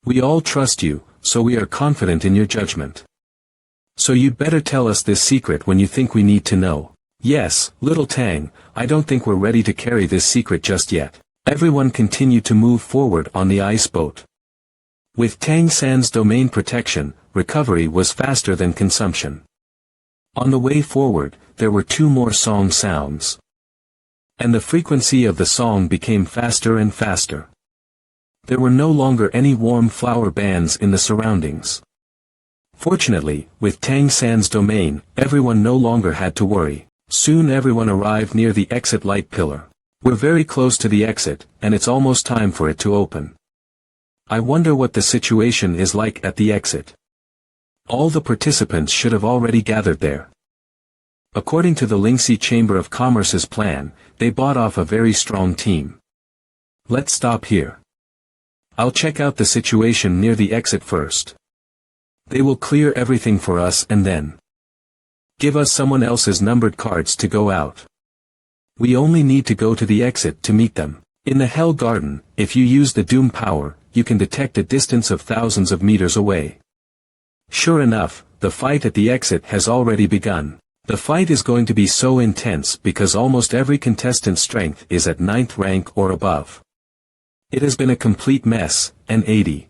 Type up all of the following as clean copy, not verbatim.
We all trust you, so we are confident in your judgment. So you'd better tell us this secret when you think we need to know. Yes, little Tang, I don't think we're ready to carry this secret just yet. Everyone continued to move forward on the ice boat. With Tang San's domain protection, recovery was faster than consumption. On the way forward, there were 2 more song sounds. And the frequency of the song became faster and faster. There were no longer any warm flower bands in the surroundings. Fortunately, with Tang San's domain, everyone no longer had to worry. Soon everyone arrived near the exit light pillar. We're very close to the exit, and it's almost time for it to open. I wonder what the situation is like at the exit. All the participants should have already gathered there. According to the Lingxi Chamber of Commerce's plan, they bought off a very strong team. Let's stop here. I'll check out the situation near the exit first. They will clear everything for us and then give us someone else's numbered cards to go out. We only need to go to the exit to meet them. In the Hell Garden, if you use the Doom power, you can detect a distance of thousands of meters away. Sure enough, the fight at the exit has already begun. The fight is going to be so intense because almost every contestant's strength is at 9th rank or above. It has been a complete mess, and 80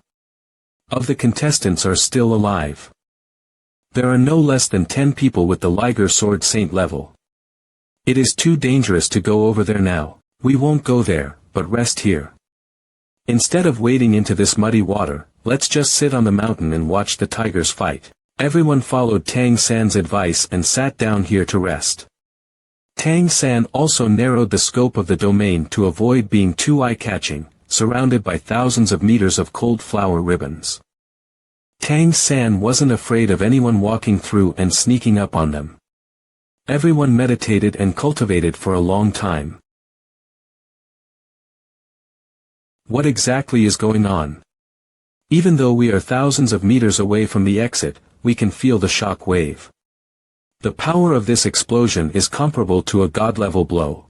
of the contestants are still alive. There are no less than 10 people with the Liger Sword Saint level. It is too dangerous to go over there now. We won't go there, but rest here. Instead of wading into this muddy water, let's just sit on the mountain and watch the tigers fight. Everyone followed Tang San's advice and sat down here to rest. Tang San also narrowed the scope of the domain to avoid being too eye-catching, surrounded by thousands of meters of cold flower ribbons. Tang San wasn't afraid of anyone walking through and sneaking up on them. Everyone meditated and cultivated for a long time. What exactly is going on? Even though we are thousands of meters away from the exit, we can feel the shock wave. The power of this explosion is comparable to a god-level blow.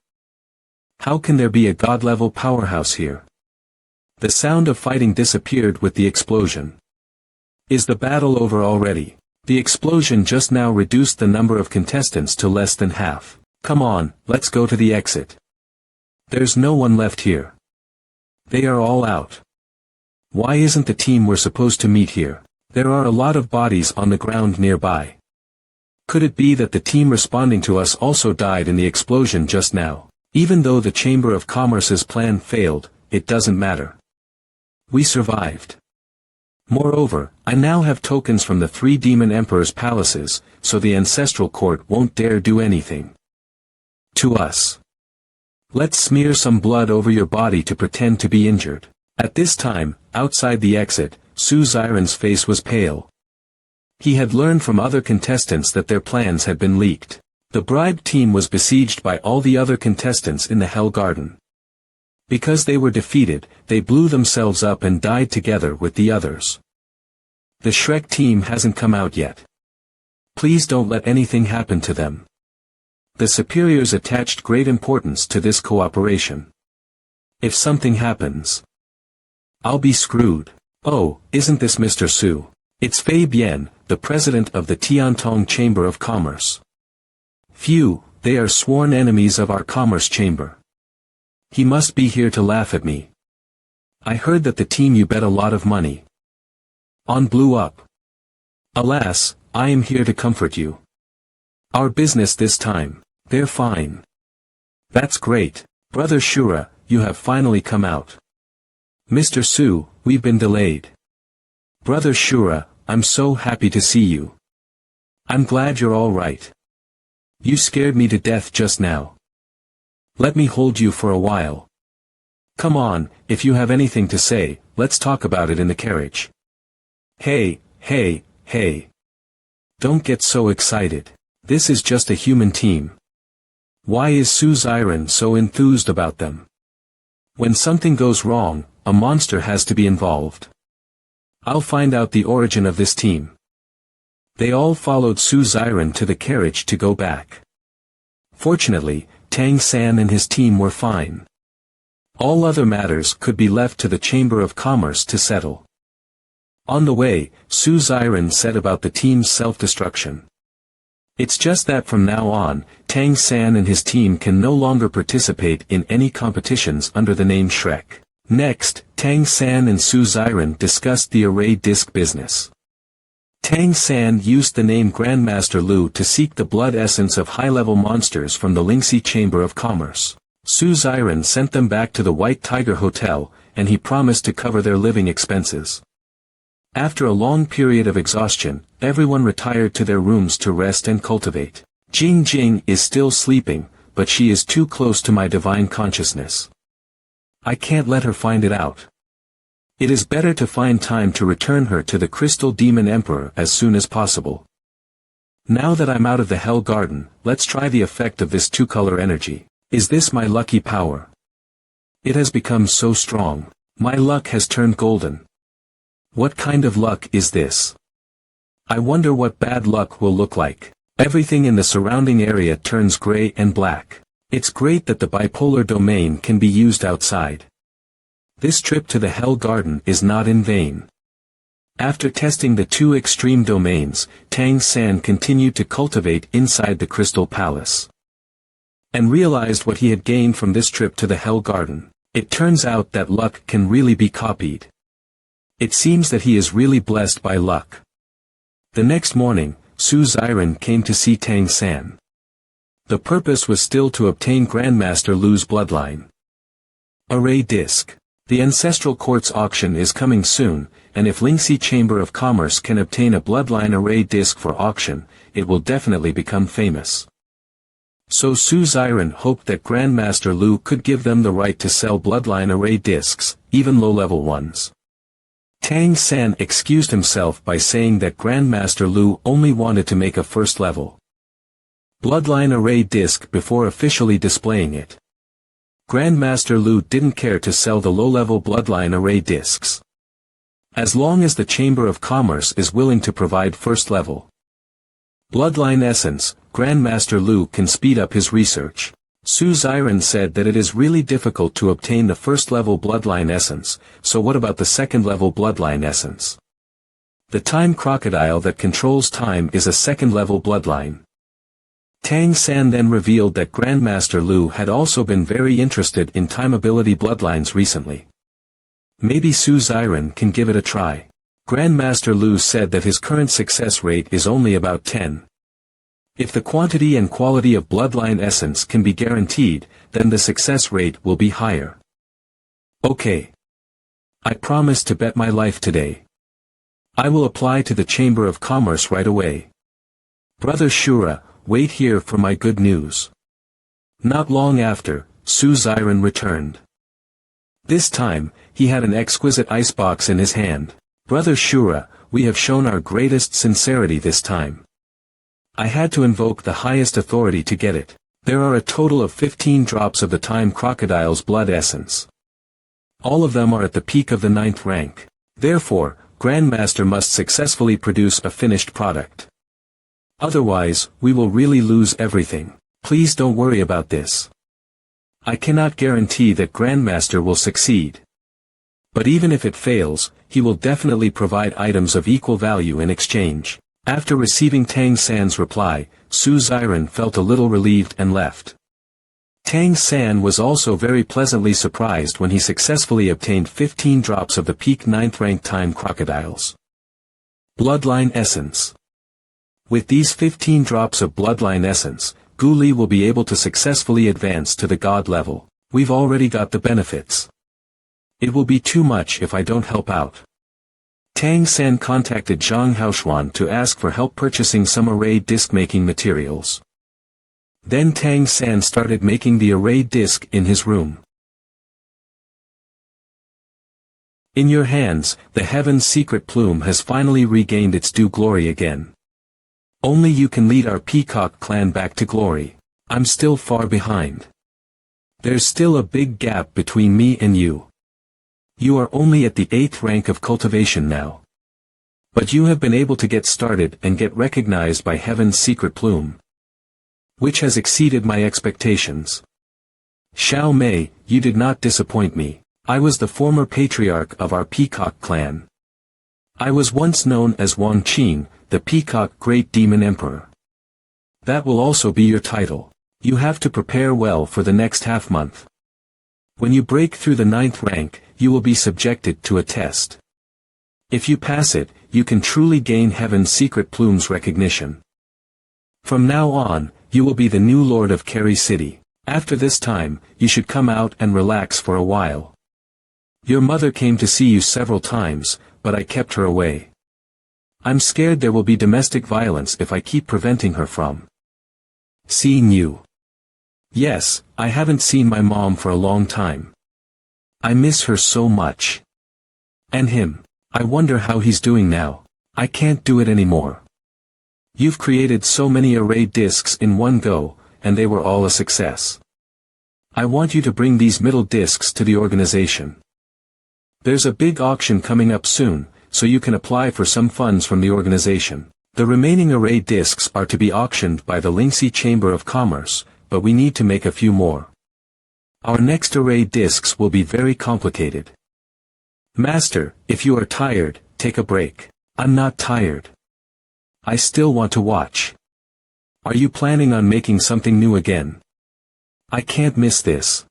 How can there be a god-level powerhouse here? The sound of fighting disappeared with the explosion. Is the battle over already? The explosion just now reduced the number of contestants to less than half. Come on, let's go to the exit. There's no one left here. They are all out. Why isn't the team we're supposed to meet here? There are a lot of bodies on the ground nearby. Could it be that the team responding to us also died in the explosion just now? Even though the Chamber of Commerce's plan failed, it doesn't matter. We survived. Moreover, I now have tokens from the 3 demon emperors' palaces, so the ancestral court won't dare do anything to us. Let's smear some blood over your body to pretend to be injured. At this time, outside the exit, Su Xiren's face was pale. He had learned from other contestants that their plans had been leaked. The bribed team was besieged by all the other contestants in the Hell Garden. Because they were defeated, they blew themselves up and died together with the others. The Shrek team hasn't come out yet. Please don't let anything happen to them. The superiors attached great importance to this cooperation. If something happens, I'll be screwed. Oh, isn't this Mr. Su? It's Fei Bian, the president of the Tiantong Chamber of Commerce. Phew, they are sworn enemies of our commerce chamber. He must be here to laugh at me. I heard that the team you bet a lot of money on blew up. Alas, I am here to comfort you. Our business this time. They're fine. That's great. Brother Shura, you have finally come out. Mr. Su, we've been delayed. Brother Shura, I'm so happy to see you. I'm glad you're all right. You scared me to death just now. Let me hold you for a while. Come on, if you have anything to say, let's talk about it in the carriage. Hey, hey, hey. Don't get so excited. This is just a human team. Why is Su Xiren so enthused about them? When something goes wrong, a monster has to be involved. I'll find out the origin of this team. They all followed Su Xiren to the carriage to go back. Fortunately, Tang San and his team were fine. All other matters could be left to the Chamber of Commerce to settle. On the way, Su Ziren said about the team's self-destruction. It's just that from now on, Tang San and his team can no longer participate in any competitions under the name Shrek. Next, Tang San and Su Ziren discussed the array disc business. Tang San used the name Grandmaster Lu to seek the blood essence of high-level monsters from the Lingxi Chamber of Commerce. Su Ziren sent them back to the White Tiger Hotel, and he promised to cover their living expenses. After a long period of exhaustion, everyone retired to their rooms to rest and cultivate. Jing Jing is still sleeping, but she is too close to my divine consciousness. I can't let her find it out. It is better to find time to return her to the Crystal Demon Emperor as soon as possible. Now that I'm out of the Hell Garden, let's try the effect of this two-color energy. Is this my lucky power? It has become so strong. My luck has turned golden. What kind of luck is this? I wonder what bad luck will look like. Everything in the surrounding area turns gray and black. It's great that the bipolar domain can be used outside. This trip to the Hell Garden is not in vain. After testing the two extreme domains, Tang San continued to cultivate inside the Crystal Palace. And realized what he had gained from this trip to the Hell Garden. It turns out that luck can really be copied. It seems that he is really blessed by luck. The next morning, Su Ziren came to see Tang San. The purpose was still to obtain Grandmaster Lu's bloodline. Array Disc. The Ancestral Court's auction is coming soon, and if Lingxi Chamber of Commerce can obtain a bloodline array disc for auction, it will definitely become famous. So Su Ziren hoped that Grandmaster Lu could give them the right to sell bloodline array discs, even low-level ones. Tang San excused himself by saying that Grandmaster Lu only wanted to make a first-level bloodline array disc before officially displaying it. Grandmaster Lu didn't care to sell the low-level bloodline array discs. As long as the Chamber of Commerce is willing to provide first-level bloodline essence, Grandmaster Lu can speed up his research. Su Ziren said that it is really difficult to obtain the first-level bloodline essence, so what about the second-level bloodline essence? The time crocodile that controls time is a second-level bloodline. Tang San then revealed that Grandmaster Lu had also been very interested in time ability bloodlines recently. Maybe Su Ziren can give it a try. Grandmaster Lu said that his current success rate is only about 10. If the quantity and quality of bloodline essence can be guaranteed, then the success rate will be higher. Okay. I promise to bet my life today. I will apply to the Chamber of Commerce right away. Brother Shura, wait here for my good news. Not long after, Su Ziren returned. This time, he had an exquisite icebox in his hand. Brother Shura, we have shown our greatest sincerity this time. I had to invoke the highest authority to get it. There are a total of 15 drops of the time crocodile's blood essence. All of them are at the peak of the 9th rank. Therefore, Grandmaster must successfully produce a finished product. Otherwise, we will really lose everything. Please don't worry about this. I cannot guarantee that Grandmaster will succeed. But even if it fails, he will definitely provide items of equal value in exchange. After receiving Tang San's reply, Su Ziren felt a little relieved and left. Tang San was also very pleasantly surprised when he successfully obtained 15 drops of the peak 9th rank time crocodiles bloodline essence. With these 15 drops of bloodline essence, Gu Li will be able to successfully advance to the god level. We've already got the benefits. It will be too much if I don't help out. Tang San contacted Zhang Haoshuan to ask for help purchasing some array disc making materials. Then Tang San started making the array disc in his room. In your hands, the Heaven's secret plume has finally regained its due glory again. Only you can lead our peacock clan back to glory. I'm still far behind. There's still a big gap between me and you. You are only at the 8th rank of cultivation now. But you have been able to get started and get recognized by Heaven's secret plume, which has exceeded my expectations. Xiao Mei, you did not disappoint me. I was the former patriarch of our peacock clan. I was once known as Wang Qing, the Peacock Great Demon Emperor. That will also be your title. You have to prepare well for the next half-month. When you break through the 9th rank, you will be subjected to a test. If you pass it, you can truly gain Heaven's secret plume's recognition. From now on, you will be the new Lord of Kerry City. After this time, you should come out and relax for a while. Your mother came to see you several times, but I kept her away. I'm scared there will be domestic violence if I keep preventing her from seeing you. Yes, I haven't seen my mom for a long time. I miss her so much. And him. I wonder how he's doing now. I can't do it anymore. You've created so many array discs in one go, and they were all a success. I want you to bring these middle discs to the organization. There's a big auction coming up soon, so you can apply for some funds from the organization. The remaining array discs are to be auctioned by the Lingxi Chamber of Commerce, but we need to make a few more. Our next array discs will be very complicated. Master, if you are tired, take a break. I'm not tired. I still want to watch. Are you planning on making something new again? I can't miss this.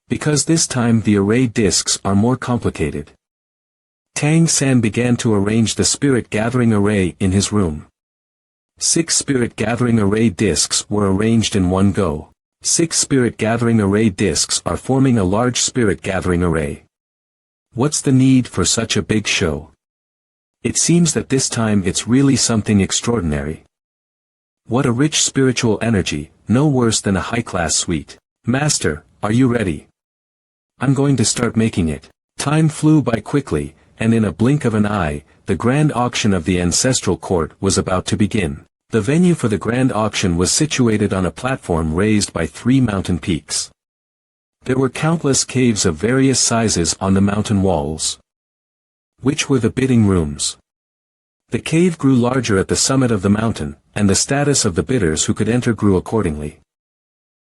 Because this time the array discs are more complicated. Tang-san began to arrange the spirit gathering array in his room. 6 spirit gathering array discs were arranged in one go. 6 spirit gathering array discs are forming a large spirit gathering array. What's the need for such a big show? It seems that this time it's really something extraordinary. What a rich spiritual energy, no worse than a high-class suite. Master, are you ready? I'm going to start making it. Time flew by quickly, and in a blink of an eye, the grand auction of the ancestral court was about to begin. The venue for the grand auction was situated on a platform raised by 3 mountain peaks. There were countless caves of various sizes on the mountain walls, which were the bidding rooms. The cave grew larger at the summit of the mountain, and the status of the bidders who could enter grew accordingly.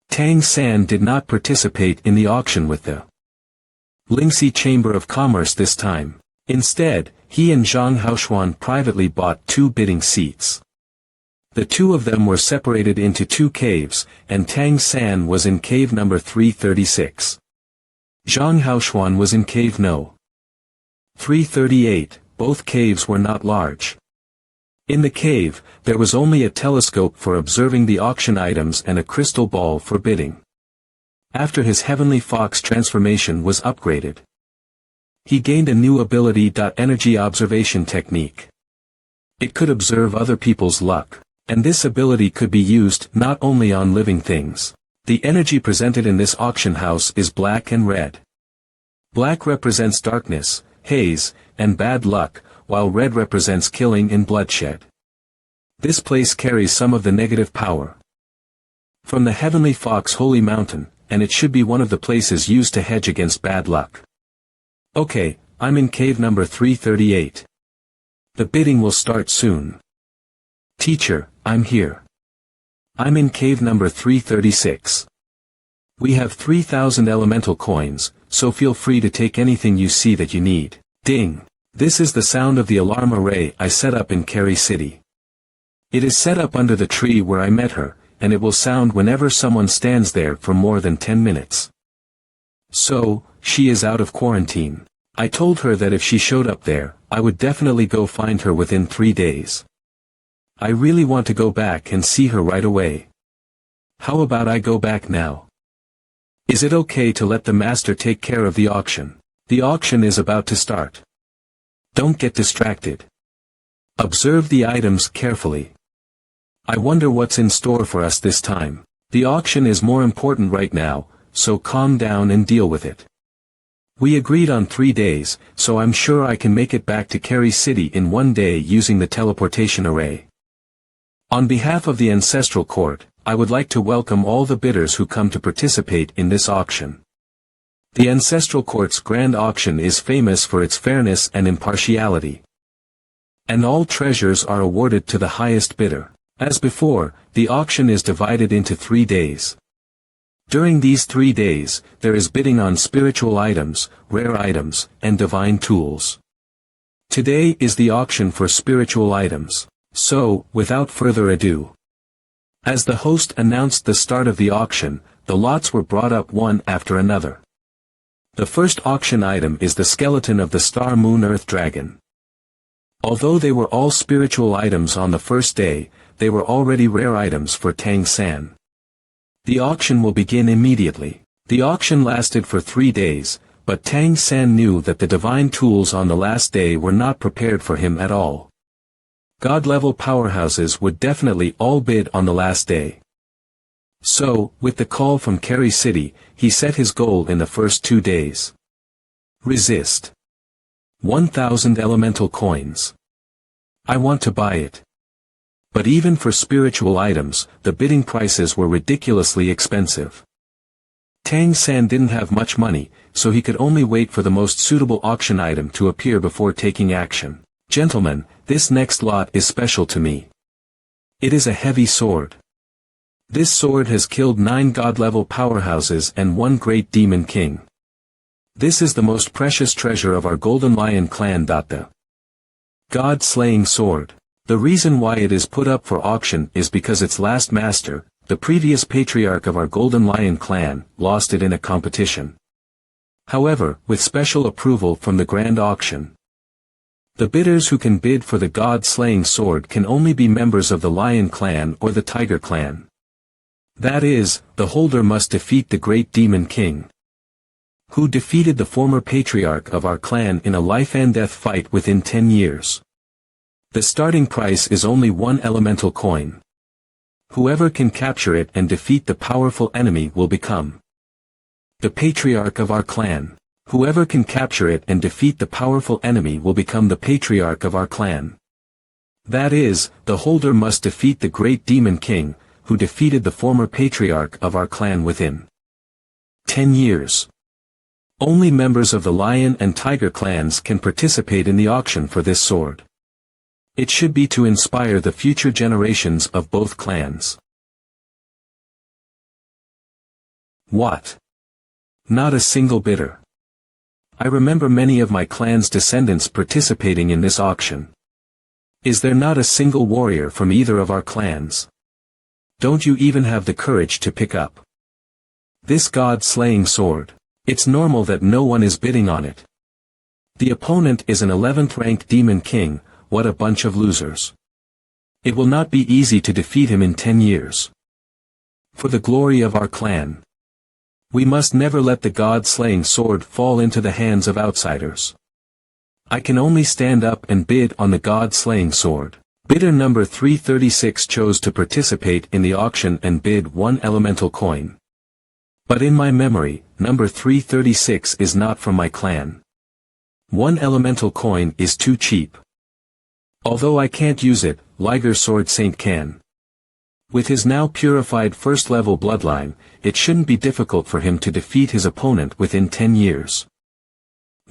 Tang-san did not participate in the auction with the Lingxi Chamber of Commerce this time. Instead, he and Zhang Haoxuan privately bought 2 bidding seats. The 2 of them were separated into 2 caves, and Tang-san was in cave number 336. Zhang Haoxuan was in cave no. 338, both caves were not large. In the cave, there was only a telescope for observing the auction items and a crystal ball for bidding. After his heavenly fox transformation was upgraded, he gained a new ability. Energy observation technique. It could observe other people's luck, and this ability could be used not only on living things. The energy presented in this auction house is black and red. Black represents darkness, haze, and bad luck, while red represents killing and bloodshed. This place carries some of the negative power from the Heavenly Fox Holy Mountain, and it should be one of the places used to hedge against bad luck. Okay, I'm in cave number 338. The bidding will start soon. Teacher, I'm here. I'm in cave number 336. We have 3,000 elemental coins, so feel free to take anything you see that you need. Ding! This is the sound of the alarm array I set up in Kerry City. It is set up under the tree where I met her, and it will sound whenever someone stands there for more than 10 minutes. So, she is out of quarantine. I told her that if she showed up there, I would definitely go find her within 3 days. I really want to go back and see her right away. How about I go back now? Is it okay to let the master take care of the auction? The auction is about to start. Don't get distracted. Observe the items carefully. I wonder what's in store for us this time. The auction is more important right now, so calm down and deal with it. We agreed on 3 days, so I'm sure I can make it back to Kerry City in 1 day using the teleportation array. On behalf of the Ancestral Court, I would like to welcome all the bidders who come to participate in this auction. The Ancestral Court's grand auction is famous for its fairness and impartiality. And all treasures are awarded to the highest bidder. As before, the auction is divided into 3 days. During these 3 days, there is bidding on spiritual items, rare items, and divine tools. Today is the auction for spiritual items. So, without further ado. As the host announced the start of the auction, the lots were brought up one after another. The first auction item is the skeleton of the star moon earth dragon. Although they were all spiritual items on the first day, they were already rare items for Tang San. The auction will begin immediately. The auction lasted for 3 days, but Tang San knew that the divine tools on the last day were not prepared for him at all. God-level powerhouses would definitely all bid on the last day. So, with the call from Kerry City, he set his goal in the first 2 days. Resist. 1,000 elemental coins. I want to buy it. But even for spiritual items, the bidding prices were ridiculously expensive. Tang San didn't have much money, so he could only wait for the most suitable auction item to appear before taking action. Gentlemen, this next lot is special to me. It is a heavy sword. This sword has killed 9 god-level powerhouses and 1 great demon king. This is the most precious treasure of our Golden Lion clan. The God-slaying sword. The reason why it is put up for auction is because its last master, the previous patriarch of our Golden Lion clan, lost it in a competition. However, with special approval from the grand auction, the bidders who can bid for the God-slaying sword can only be members of the Lion clan or the Tiger clan. That is, the holder must defeat the great demon king, who defeated the former patriarch of our clan in a life-and-death fight within 10 years. The starting price is only 1 elemental coin. Whoever can capture it and defeat the powerful enemy will become the patriarch of our clan. Whoever can capture it and defeat the powerful enemy will become the patriarch of our clan. That is, the holder must defeat the great demon king, who defeated the former patriarch of our clan within 10 years. Only members of the Lion and Tiger clans can participate in the auction for this sword. It should be to inspire the future generations of both clans. What? Not a single bidder. I remember many of my clan's descendants participating in this auction. Is there not a single warrior from either of our clans? Don't you even have the courage to pick up this god-slaying sword? It's normal that no one is bidding on it. The opponent is an 11th rank demon king. What a bunch of losers. It will not be easy to defeat him in 10 years. For the glory of our clan, we must never let the god-slaying sword fall into the hands of outsiders. I can only stand up and bid on the god-slaying sword. Bidder number 336 chose to participate in the auction and bid 1 elemental coin. But in my memory, number 336 is not from my clan. 1 elemental coin is too cheap. Although I can't use it, Liger Sword Saint can. With his now purified first-level bloodline, it shouldn't be difficult for him to defeat his opponent within 10 years.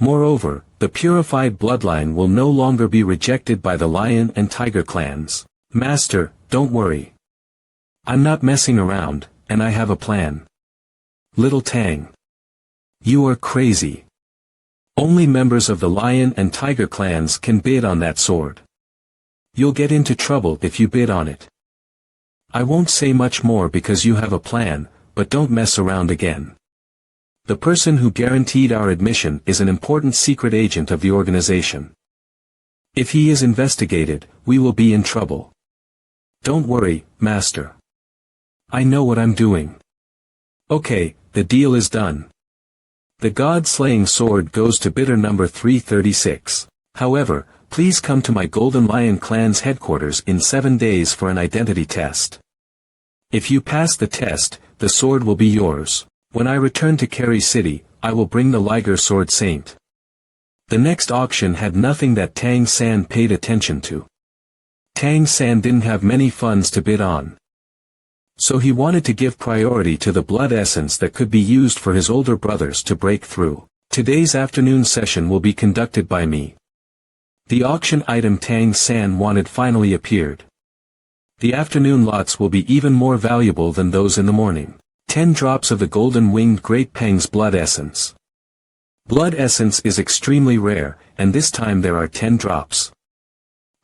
Moreover, the purified bloodline will no longer be rejected by the Lion and Tiger clans. Master, don't worry. I'm not messing around, and I have a plan. Little Tang. You are crazy. Only members of the Lion and Tiger clans can bid on that sword. You'll get into trouble if you bid on it. I won't say much more because you have a plan, but don't mess around again. The person who guaranteed our admission is an important secret agent of the organization. If he is investigated, we will be in trouble. Don't worry, Master. I know what I'm doing. Okay, the deal is done. The god-slaying sword goes to bidder number 336. However, please come to my Golden Lion clan's headquarters in 7 days for an identity test. If you pass the test, the sword will be yours. When I return to Kerry City, I will bring the Liger Sword Saint. The next auction had nothing that Tang San paid attention to. Tang San didn't have many funds to bid on. So he wanted to give priority to the blood essence that could be used for his older brothers to break through. Today's afternoon session will be conducted by me. The auction item Tang San wanted finally appeared. The afternoon lots will be even more valuable than those in the morning. 10 drops of the golden-winged Great Peng's blood essence. Blood essence is extremely rare, and this time there are 10 drops.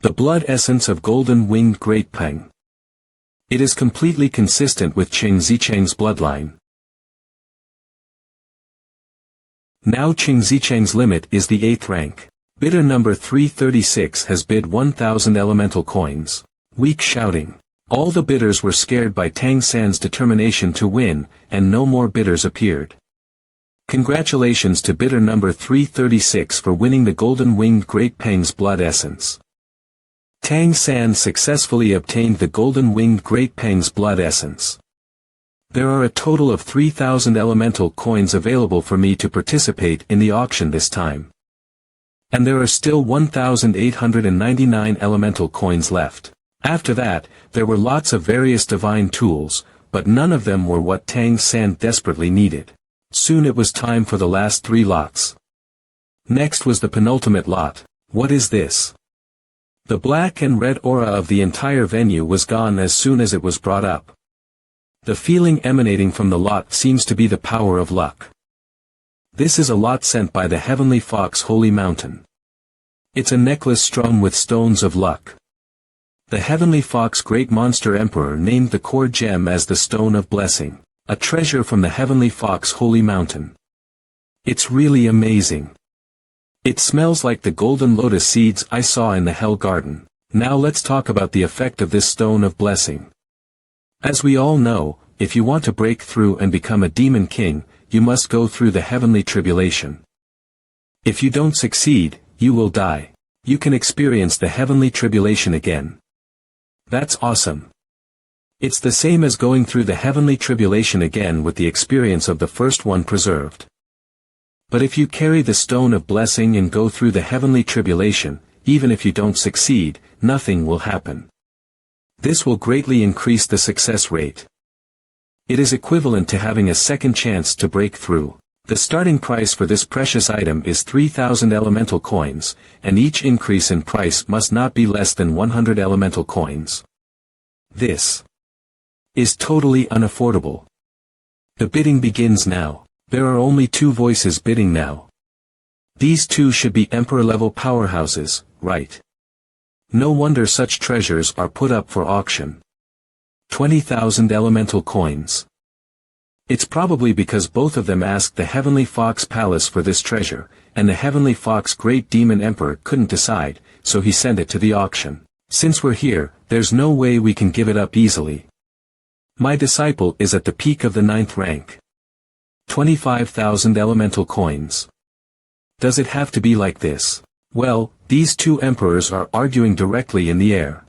The blood essence of golden winged great Tang. It is completely consistent with Qing Zicheng's bloodline. Now Qing Zicheng's limit is the 8th rank. Bidder number 336 has bid 1,000 elemental coins. Weak shouting. All the bidders were scared by Tang San's determination to win, and no more bidders appeared. Congratulations to bidder number 336 for winning the golden winged great Tang's blood essence. Tang San successfully obtained the golden winged great Tang's blood essence. There are a total of 3,000 elemental coins available for me to participate in the auction this time. And there are still 1,899 elemental coins left. After that, there were lots of various divine tools, but none of them were what Tang San desperately needed. Soon it was time for the last 3 lots. Next was the penultimate lot. What is this? The black and red aura of the entire venue was gone as soon as it was brought up. The feeling emanating from the lot seems to be the power of luck. This is a lot sent by the Heavenly Fox Holy Mountain. It's a necklace strewn with stones of luck. The Heavenly Fox Great Monster Emperor named the core gem as the Stone of Blessing, a treasure from the Heavenly Fox Holy Mountain. It's really amazing. It smells like the golden lotus seeds I saw in the Hell Garden. Now let's talk about the effect of this Stone of Blessing. As we all know, if you want to break through and become a demon king, you must go through the heavenly tribulation. If you don't succeed, you will die. You can experience the heavenly tribulation again. That's awesome. It's the same as going through the heavenly tribulation again with the experience of the first one preserved. But if you carry the Stone of Blessing and go through the heavenly tribulation, even if you don't succeed, nothing will happen. This will greatly increase the success rate. It is equivalent to having a second chance to break through. The starting price for this precious item is 3,000 elemental coins, and each increase in price must not be less than 100 elemental coins. This is totally unaffordable. The bidding begins now. There are only 2 voices bidding now. These 2 should be emperor-level powerhouses, right? No wonder such treasures are put up for auction. 20,000 elemental coins. It's probably because both of them asked the Heavenly Fox Palace for this treasure, and the Heavenly Fox Great Demon Emperor couldn't decide, so he sent it to the auction. Since we're here, there's no way we can give it up easily. My disciple is at the peak of the 9th rank. 25,000 elemental coins. Does it have to be like this? Well, these 2 emperors are arguing directly in the air.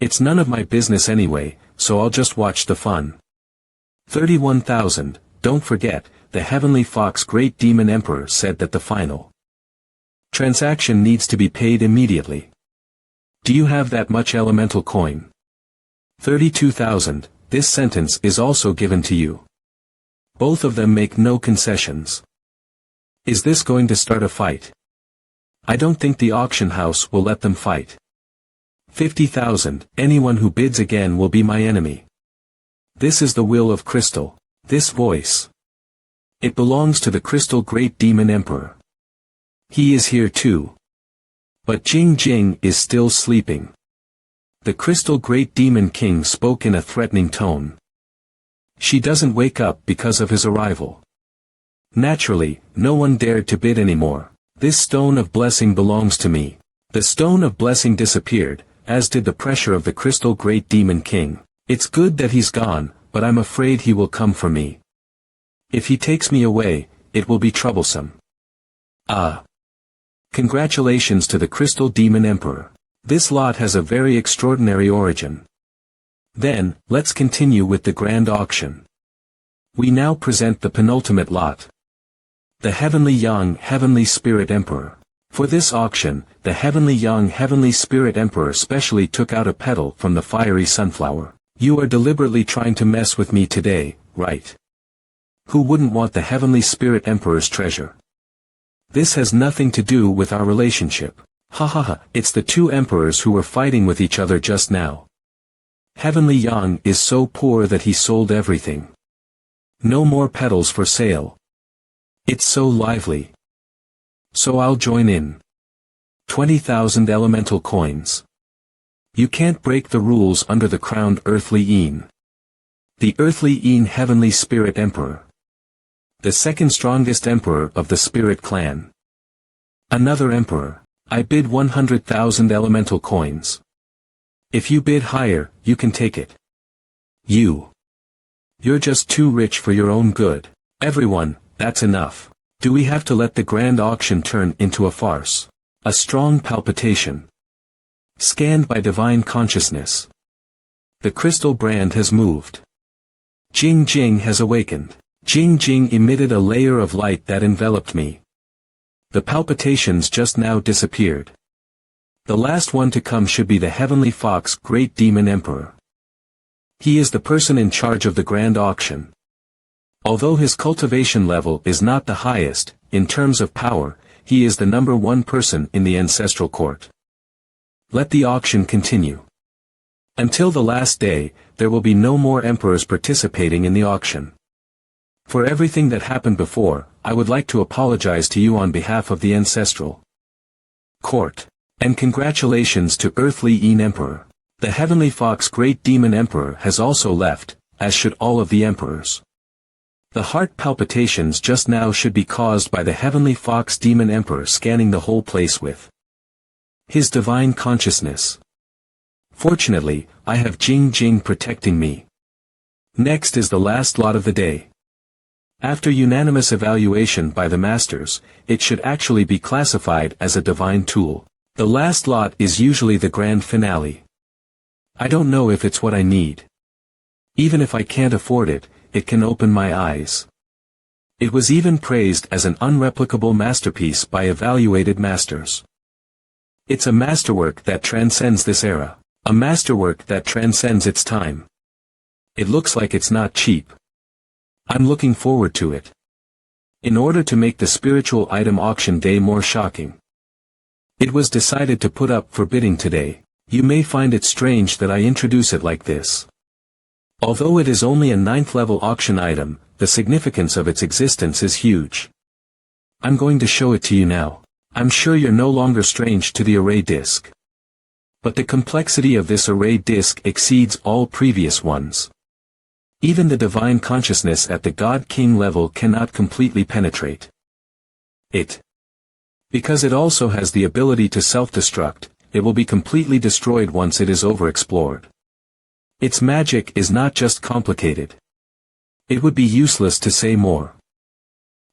It's none of my business anyway, so I'll just watch the fun. 31,000, don't forget, the Heavenly Fox Great Demon Emperor said that the final transaction needs to be paid immediately. Do you have that much elemental coin? 32,000, this sentence is also given to you. Both of them make no concessions. Is this going to start a fight? I don't think the auction house will let them fight. 50,000, anyone who bids again will be my enemy. This is the will of Crystal. This voice. It belongs to the Crystal Great Demon Emperor. He is here too. But Jing Jing is still sleeping. The Crystal Great Demon King spoke in a threatening tone. She doesn't wake up because of his arrival. Naturally, no one dared to bid anymore. This Stone of Blessing belongs to me. The Stone of Blessing disappeared, as did the pressure of the Crystal Great Demon King. It's good that he's gone, but I'm afraid he will come for me. If he takes me away, it will be troublesome. Congratulations to the Crystal Demon Emperor. This lot has a very extraordinary origin. Then, let's continue with the grand auction. We now present the penultimate lot. The Heavenly Young Heavenly Spirit Emperor. For this auction, the Heavenly Young Heavenly Spirit Emperor specially took out a petal from the fiery sunflower. You are deliberately trying to mess with me today, right? Who wouldn't want the Heavenly Spirit Emperor's treasure? This has nothing to do with our relationship. Ha ha ha, it's the 2 emperors who were fighting with each other just now. Heavenly Yang is so poor that he sold everything. No more petals for sale. It's so lively. So I'll join in. 20,000 elemental coins. You can't break the rules under the crowned earthly Een. The earthly Een heavenly spirit emperor. The second strongest emperor of the spirit clan. Another emperor. I bid 100,000 elemental coins. If you bid higher, you can take it. You're just too rich for your own good. Everyone, that's enough. Do we have to let the grand auction turn into a farce? A strong palpitation. Scanned by divine consciousness. The crystal brand has moved. Jing Jing has awakened. Jing Jing emitted a layer of light that enveloped me. The palpitations just now disappeared. The last one to come should be the Heavenly Fox Great Demon Emperor. He is the person in charge of the grand auction. Although his cultivation level is not the highest, in terms of power, he is the number one person in the ancestral court. Let the auction continue. Until the last day, there will be no more emperors participating in the auction. For everything that happened before, I would like to apologize to you on behalf of the ancestral court. And congratulations to Earthly Een Emperor. The Heavenly Fox Great Demon Emperor has also left, as should all of the emperors. The heart palpitations just now should be caused by the Heavenly Fox Demon Emperor scanning the whole place with his divine consciousness. Fortunately, I have Jing Jing protecting me. Next is the last lot of the day. After unanimous evaluation by the masters, it should actually be classified as a divine tool. The last lot is usually the grand finale. I don't know if it's what I need. Even if I can't afford it, it can open my eyes. It was even praised as an unreplicable masterpiece by evaluated masters. It's a masterwork that transcends this era. A masterwork that transcends its time. It looks like it's not cheap. I'm looking forward to it. In order to make the spiritual item auction day more shocking, it was decided to put up for bidding today. You may find it strange that I introduce it like this. Although it is only a 9th level auction item, the significance of its existence is huge. I'm going to show it to you now. I'm sure you're no longer strange to the array disc. But the complexity of this array disc exceeds all previous ones. Even the divine consciousness at the God King level cannot completely penetrate it. Because it also has the ability to self-destruct, it will be completely destroyed once it is overexplored. Its magic is not just complicated. It would be useless to say more.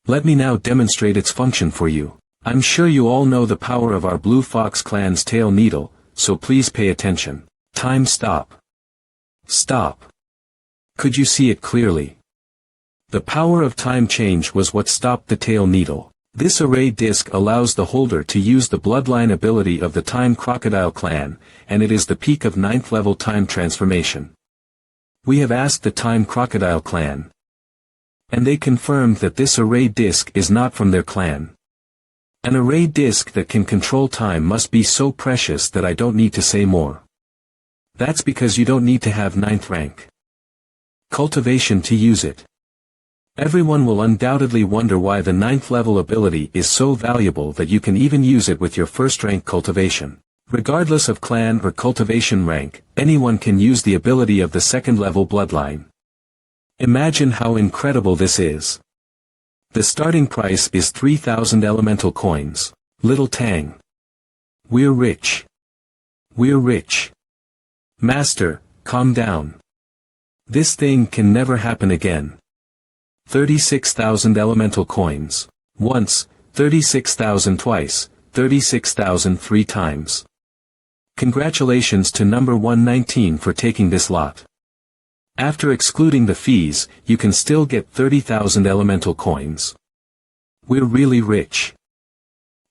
Let me now demonstrate its function for you. I'm sure you all know the power of our Blue Fox clan's tail needle, so please pay attention. Time stop. Stop. Could you see it clearly? The power of time change was what stopped the tail needle. This array disc allows the holder to use the bloodline ability of the Time Crocodile clan, and it is the peak of 9th level time transformation. We have asked the Time Crocodile clan, and they confirmed that this array disc is not from their clan. An array disc that can control time must be so precious that I don't need to say more. That's because you don't need to have 9th rank cultivation to use it. Everyone will undoubtedly wonder why the 9th level ability is so valuable that you can even use it with your 1st rank cultivation. Regardless of clan or cultivation rank, anyone can use the ability of the 2nd level bloodline. Imagine how incredible this is. The starting price is 3,000 elemental coins. Little Tang. We're rich. We're rich. Master, calm down. This thing can never happen again. 36,000 elemental coins. Once, 36,000 twice, 36,000 3 times. Congratulations to number 119 for taking this lot. After excluding the fees, you can still get 30,000 elemental coins. We're really rich.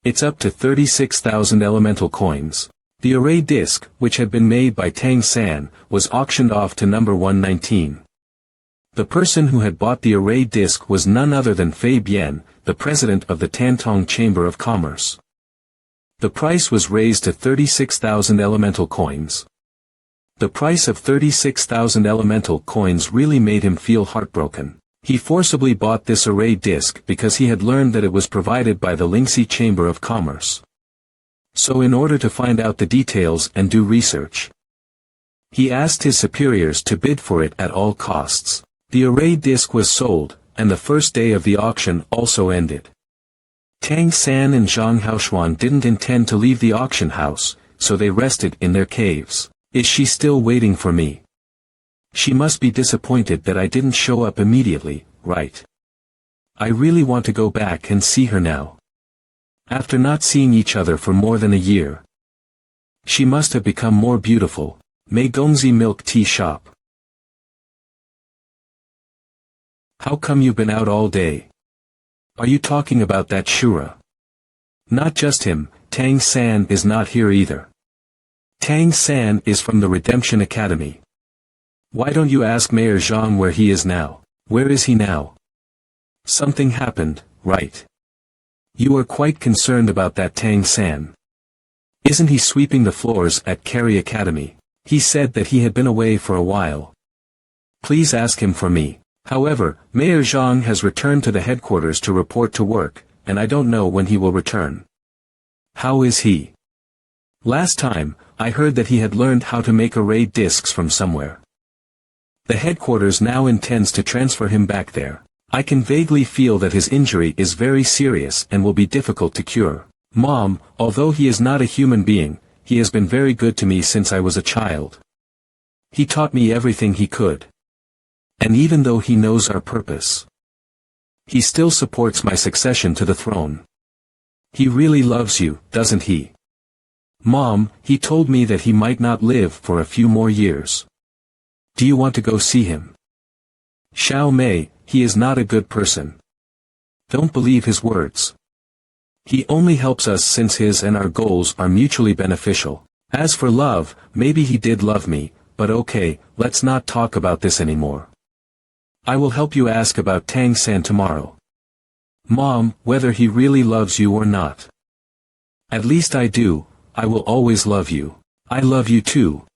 It's up to 36,000 elemental coins. The array disc, which had been made by Tang San, was auctioned off to number 119. The person who had bought the array disc was none other than Fei Bian, the president of the Tantong Chamber of Commerce. The price was raised to 36,000 elemental coins. The price of 36,000 elemental coins really made him feel heartbroken. He forcibly bought this array disc because he had learned that it was provided by the Lingxi Chamber of Commerce. So in order to find out the details and do research, he asked his superiors to bid for it at all costs. The array disc was sold, and the first day of the auction also ended. Tang San and Zhang Haoshuan didn't intend to leave the auction house, so they rested in their caves. Is she still waiting for me? She must be disappointed that I didn't show up immediately, right? I really want to go back and see her now. After not seeing each other for more than a year, she must have become more beautiful. Mei Gongzi Milk Tea Shop. How come you've been out all day? Are you talking about that Shura? Not just him, Tang San is not here either. Tang San is from the Redemption Academy. Why don't you ask Mayor Zhang where he is now? Where is he now? Something happened, right? You are quite concerned about that Tang San. Isn't he sweeping the floors at Carey Academy? He said that he had been away for a while. Please ask him for me. However, Mayor Zhang has returned to the headquarters to report to work, and I don't know when he will return. How is he? Last time, I heard that he had learned how to make array discs from somewhere. The headquarters now intends to transfer him back there. I can vaguely feel that his injury is very serious and will be difficult to cure. Mom, although he is not a human being, he has been very good to me since I was a child. He taught me everything he could. And even though he knows our purpose, he still supports my succession to the throne. He really loves you, doesn't he? Mom, he told me that he might not live for a few more years. Do you want to go see him? Xiao Mei, he is not a good person. Don't believe his words. He only helps us since his and our goals are mutually beneficial. As for love, maybe he did love me, but okay, let's not talk about this anymore. I will help you ask about Tang San tomorrow. Mom, whether he really loves you or not. At least I do, I will always love you. I love you too.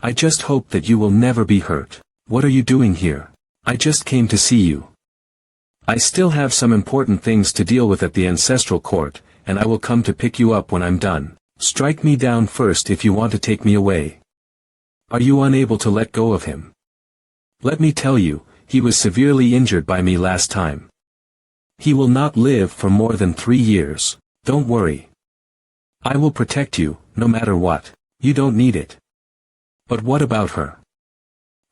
I just hope that you will never be hurt. What are you doing here? I just came to see you. I still have some important things to deal with at the ancestral court, and I will come to pick you up when I'm done. Strike me down first if you want to take me away. Are you unable to let go of him? Let me tell you, he was severely injured by me last time. He will not live for more than 3 years. Don't worry. I will protect you, no matter what. You don't need it. But what about her?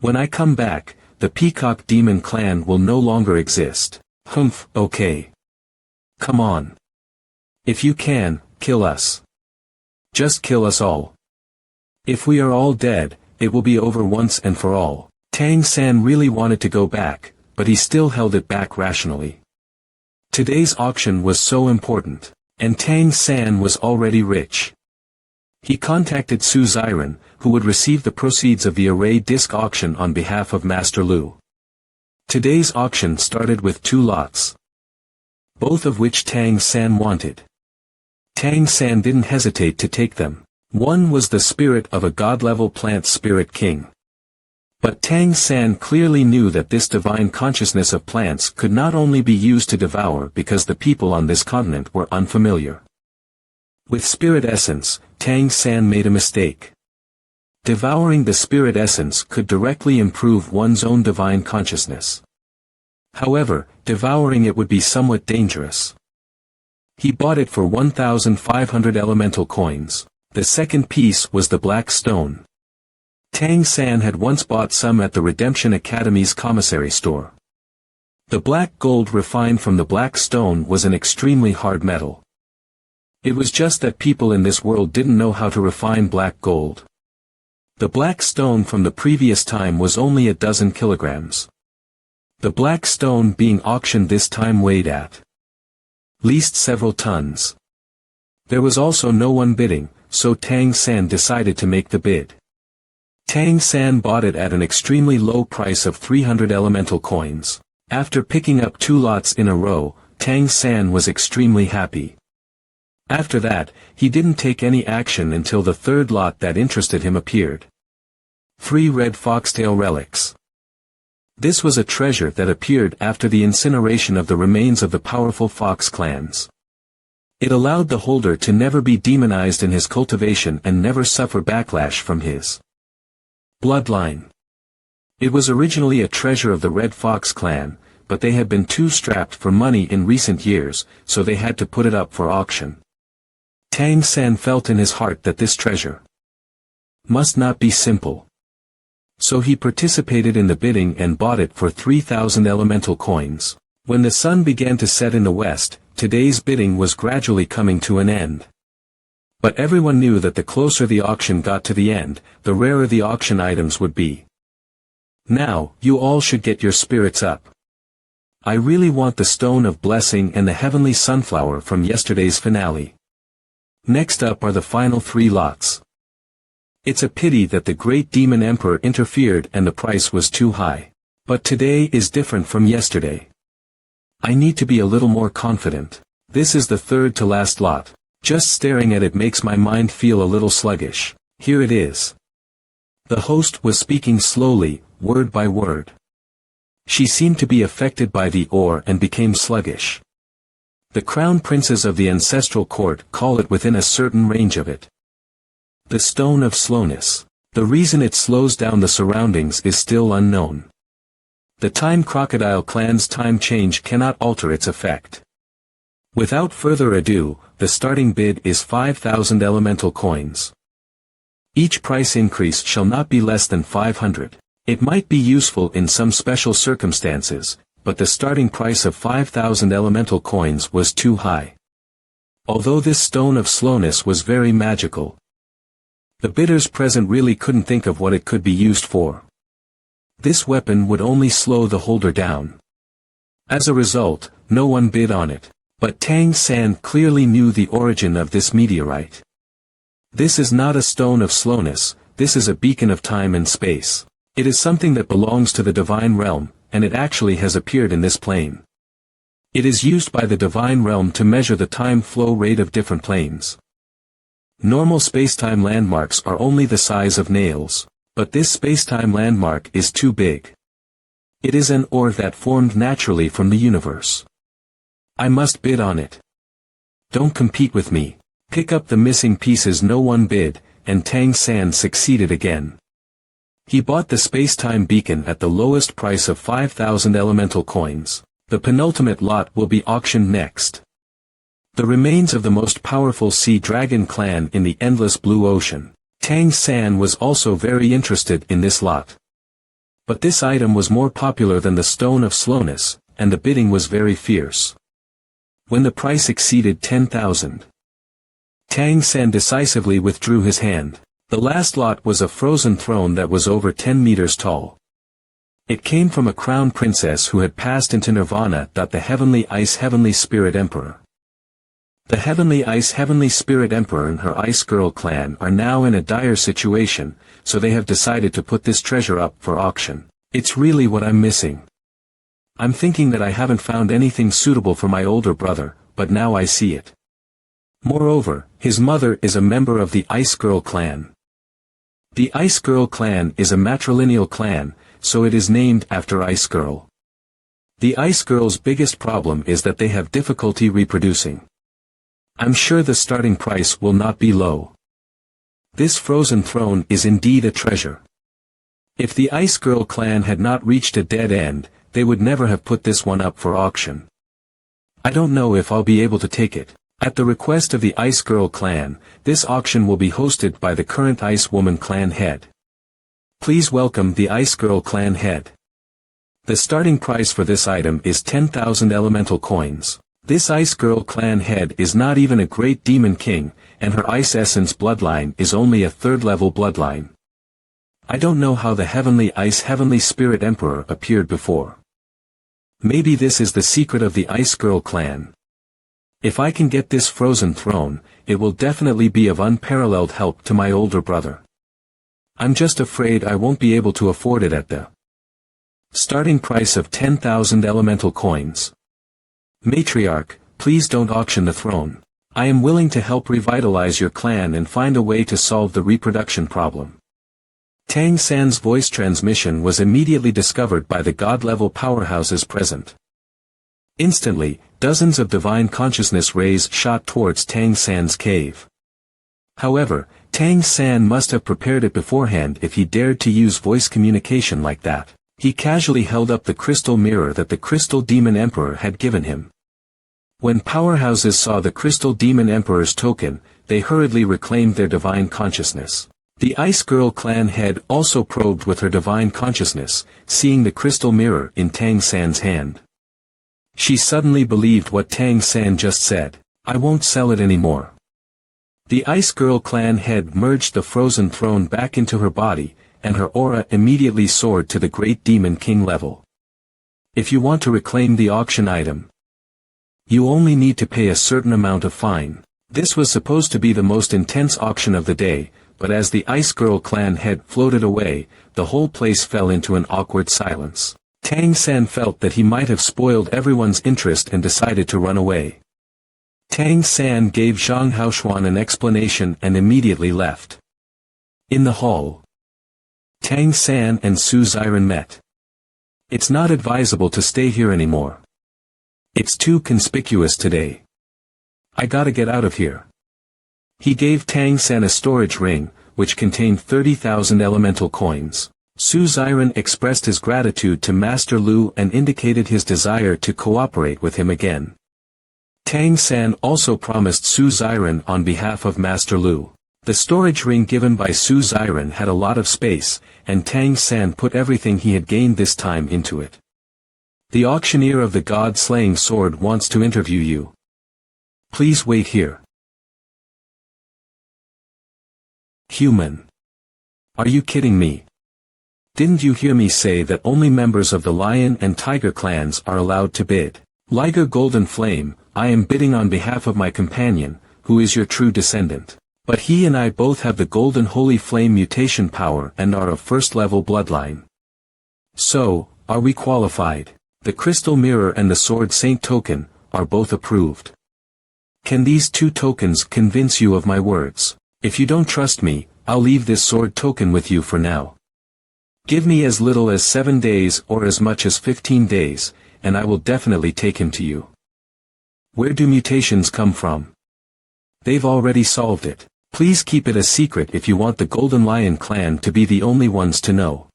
When I come back, the Peacock Demon clan will no longer exist. Humph, okay. Come on. If you can, kill us. Just kill us all. If we are all dead, it will be over once and for all. Tang San really wanted to go back, but he still held it back rationally. Today's auction was so important, and Tang San was already rich. He contacted Su Ziren, who would receive the proceeds of the array disc auction on behalf of Master Lu. Today's auction started with 2 lots, both of which Tang San wanted. Tang San didn't hesitate to take them. One was the spirit of a god-level plant spirit king. But Tang San clearly knew that this divine consciousness of plants could not only be used to devour because the people on this continent were unfamiliar with spirit essence. Tang San made a mistake. Devouring the spirit essence could directly improve one's own divine consciousness. However, devouring it would be somewhat dangerous. He bought it for 1,500 elemental coins. The second piece was the black stone. Tang San had once bought some at the Redemption Academy's commissary store. The black gold refined from the black stone was an extremely hard metal. It was just that people in this world didn't know how to refine black gold. The black stone from the previous time was only a dozen kilograms. The black stone being auctioned this time weighed at least several tons. There was also no one bidding, so Tang San decided to make the bid. Tang San bought it at an extremely low price of 300 elemental coins. After picking up 2 lots in a row, Tang San was extremely happy. After that, he didn't take any action until the 3rd lot that interested him appeared. 3 red foxtail relics. This was a treasure that appeared after the incineration of the remains of the powerful fox clans. It allowed the holder to never be demonized in his cultivation and never suffer backlash from his bloodline. It was originally a treasure of the Red Fox clan, but they had been too strapped for money in recent years, so they had to put it up for auction. Tang San felt in his heart that this treasure must not be simple. So he participated in the bidding and bought it for 3,000 elemental coins. When the sun began to set in the west, today's bidding was gradually coming to an end. But everyone knew that the closer the auction got to the end, the rarer the auction items would be. Now, you all should get your spirits up. I really want the Stone of Blessing and the Heavenly Sunflower from yesterday's finale. Next up are the final 3 lots. It's a pity that the Great Demon Emperor interfered and the price was too high. But today is different from yesterday. I need to be a little more confident. This is the third to last lot. Just staring at it makes my mind feel a little sluggish. Here it is. The host was speaking slowly, word by word. She seemed to be affected by the ore and became sluggish. The crown princes of the ancestral court call it within a certain range of it. The Stone of Slowness. The reason it slows down the surroundings is still unknown. The Time Crocodile clan's time change cannot alter its effect. Without further ado, the starting bid is 5,000 elemental coins. Each price increase shall not be less than 500. It might be useful in some special circumstances, but the starting price of 5,000 elemental coins was too high. Although this Stone of Slowness was very magical, the bidders present really couldn't think of what it could be used for. This weapon would only slow the holder down. As a result, no one bid on it. But Tang San clearly knew the origin of this meteorite. This is not a Stone of Slowness, this is a beacon of time and space. It is something that belongs to the divine realm, and it actually has appeared in this plane. It is used by the divine realm to measure the time flow rate of different planes. Normal spacetime landmarks are only the size of nails, but this spacetime landmark is too big. It is an ore that formed naturally from the universe. I must bid on it. Don't compete with me. Pick up the missing pieces. No one bid, and Tang San succeeded again. He bought the spacetime beacon at the lowest price of 5,000 elemental coins. The penultimate lot will be auctioned next. The remains of the most powerful sea dragon clan in the endless blue ocean. Tang San was also very interested in this lot. But this item was more popular than the Stone of Slowness, and the bidding was very fierce. When the price exceeded 10,000, Tang San decisively withdrew his hand. The last lot was a frozen throne that was over 10 meters tall. It came from a crown princess who had passed into nirvana. The Heavenly Ice Heavenly Spirit Emperor. The Heavenly Ice Heavenly Spirit Emperor and her Ice Girl clan are now in a dire situation, so they have decided to put this treasure up for auction. It's really what I'm missing. I'm thinking that I haven't found anything suitable for my older brother, but now I see it. Moreover, his mother is a member of the Ice Girl clan. The Ice Girl clan is a matrilineal clan, so it is named after Ice Girl. The Ice Girl's biggest problem is that they have difficulty reproducing. I'm sure the starting price will not be low. This frozen throne is indeed a treasure. If the Ice Girl clan had not reached a dead end, they would never have put this one up for auction. I don't know if I'll be able to take it. At the request of the Ice Girl clan, this auction will be hosted by the current Ice Woman clan head. Please welcome the Ice Girl clan head. The starting price for this item is 10,000 elemental coins. This Ice Girl clan head is not even a great demon king, and her Ice Essence bloodline is only a third-level bloodline. I don't know how the Heavenly Ice Heavenly Spirit Emperor appeared before. Maybe this is the secret of the Ice Girl clan. If I can get this frozen throne, it will definitely be of unparalleled help to my older brother. I'm just afraid I won't be able to afford it at the starting price of 10,000 elemental coins. Matriarch, please don't auction the throne. I am willing to help revitalize your clan and find a way to solve the reproduction problem. Tang San's voice transmission was immediately discovered by the god-level powerhouses present. Instantly, dozens of divine consciousness rays shot towards Tang San's cave. However, Tang San must have prepared it beforehand if he dared to use voice communication like that. He casually held up the crystal mirror that the Crystal Demon Emperor had given him. When powerhouses saw the Crystal Demon Emperor's token, they hurriedly reclaimed their divine consciousness. The Ice Girl clan head also probed with her divine consciousness, seeing the crystal mirror in Tang San's hand. She suddenly believed what Tang San just said. I won't sell it anymore. The Ice Girl clan head merged the frozen throne back into her body, and her aura immediately soared to the Great Demon King level. If you want to reclaim the auction item, you only need to pay a certain amount of fine. This was supposed to be the most intense auction of the day, but as the Ice Girl clan head floated away, the whole place fell into an awkward silence. Tang San felt that he might have spoiled everyone's interest and decided to run away. Tang San gave Zhang Haoshuan an explanation and immediately left. In the hall, Tang San and Su Xiren met. It's not advisable to stay here anymore. It's too conspicuous today. I gotta get out of here. He gave Tang San a storage ring, which contained 30,000 elemental coins. Su Xiren expressed his gratitude to Master Lu and indicated his desire to cooperate with him again. Tang San also promised Su Xiren on behalf of Master Lu. The storage ring given by Su Xiren had a lot of space, and Tang San put everything he had gained this time into it. The auctioneer of the God-slaying sword wants to interview you. Please wait here. Human. Are you kidding me? Didn't you hear me say that only members of the Lion and Tiger clans are allowed to bid? Liger Golden Flame, I am bidding on behalf of my companion, who is your true descendant. But he and I both have the Golden Holy Flame mutation power and are of first-level bloodline. So, are we qualified? The Crystal Mirror and the Sword Saint token are both approved. Can these two tokens convince you of my words? If you don't trust me, I'll leave this sword token with you for now. Give me as little as 7 days or as much as 15 days, and I will definitely take him to you. Where do mutations come from? They've already solved it. Please keep it a secret if you want the Golden Lion clan to be the only ones to know.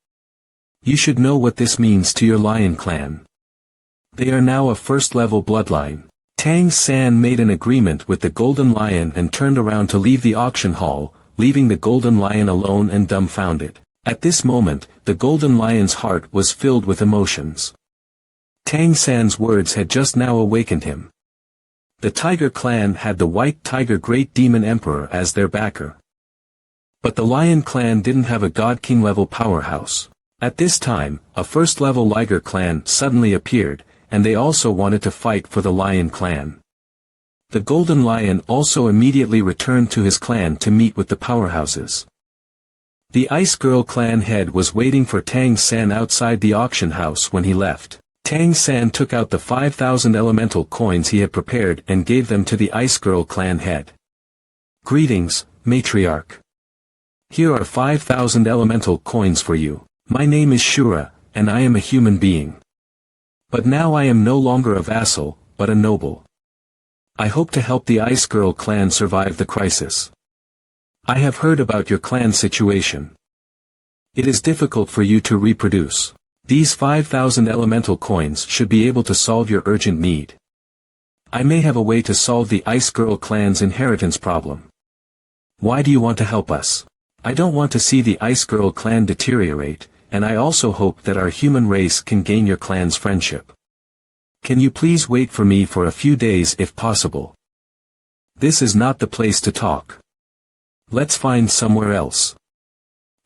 You should know what this means to your Lion clan. They are now a first-level bloodline. Tang San made an agreement with the Golden Lion and turned around to leave the auction hall, leaving the Golden Lion alone and dumbfounded. At this moment, the Golden Lion's heart was filled with emotions. Tang San's words had just now awakened him. The Tiger clan had the White Tiger Great Demon Emperor as their backer. But the Lion clan didn't have a God King level powerhouse. At this time, a first-level Liger clan suddenly appeared, and they also wanted to fight for the Lion clan. The Golden Lion also immediately returned to his clan to meet with the powerhouses. The Ice Girl clan head was waiting for Tang San outside the auction house when he left. Tang San took out the 5,000 elemental coins he had prepared and gave them to the Ice Girl clan head. Greetings, matriarch. Here are 5,000 elemental coins for you. My name is Shura, and I am a human being. But now I am no longer a vassal, but a noble. I hope to help the Ice Girl clan survive the crisis. I have heard about your clan situation. It is difficult for you to reproduce. These 5,000 elemental coins should be able to solve your urgent need. I may have a way to solve the Ice Girl clan's inheritance problem. Why do you want to help us? I don't want to see the Ice Girl clan deteriorate, and I also hope that our human race can gain your clan's friendship. Can you please wait for me for a few days if possible? This is not the place to talk. Let's find somewhere else.